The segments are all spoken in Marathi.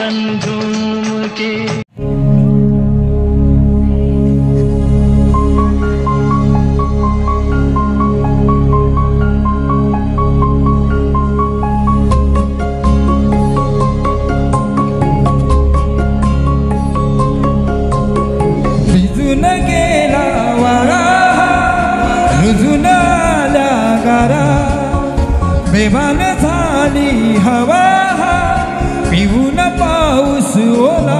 मन झूम के। भिजून गेला वारा रुजून आला गारा बेभान झाली हवा पिऊन पाऊस ओला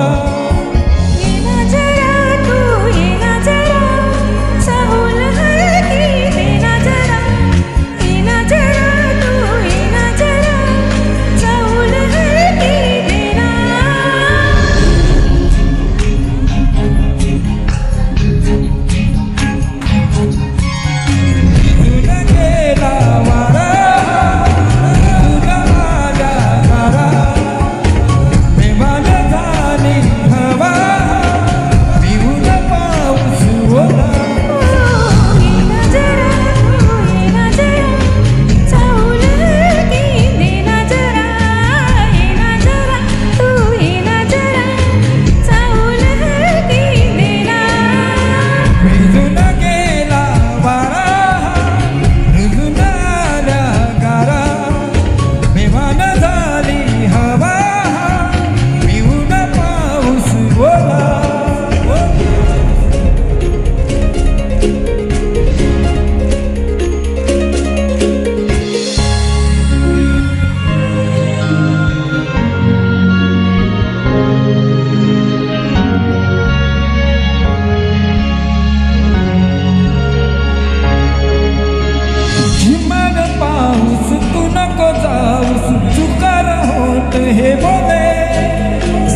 हे बोले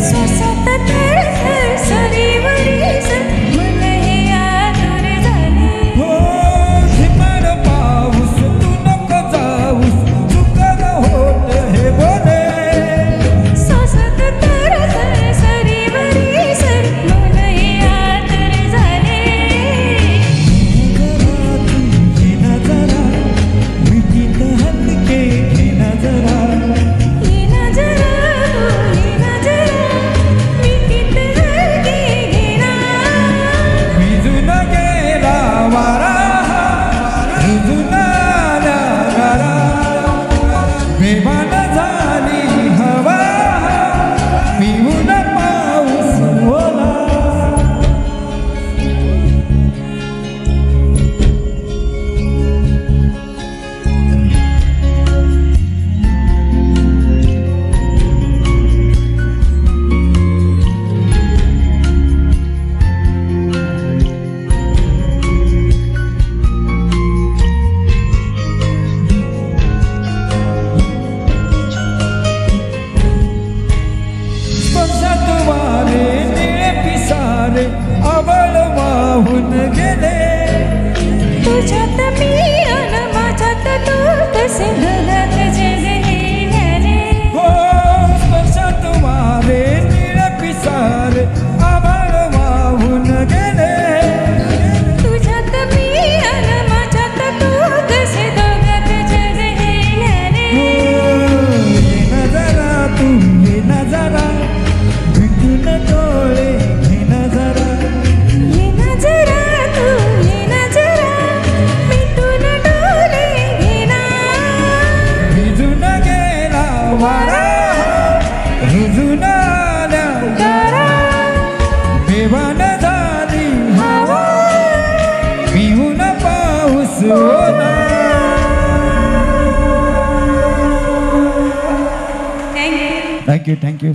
स्वसात थरथर सरीवरीस मन हे आतुर झाले हो झिमाड पाऊस तू नको जाऊस चुकन होत हे बोले स्वसात थरथर सरीवरीस मन हे आतुर झाले घरातून ये ना जरा मिठीत हलके घे ना जरा बेभान झाली हवा पिऊन पाऊस ओला आबळ वाहून गेले तुझ्यात मी अन माझ्यात तू कसे ढगात जग हे न्याले हो स्पर्शात वारे निळ पिसारे आबळ वाहून गेले तुझ्यात मी अन माझ्यात तू कसे ढगात जग हे न्याले ये ना जरा तू ये ना जरा भेटून डोळे घे ना जरा रुजून आल्या गारा बेभान झाली हवा पिऊन पाऊस ओला. थँक्यू. थँक्यू.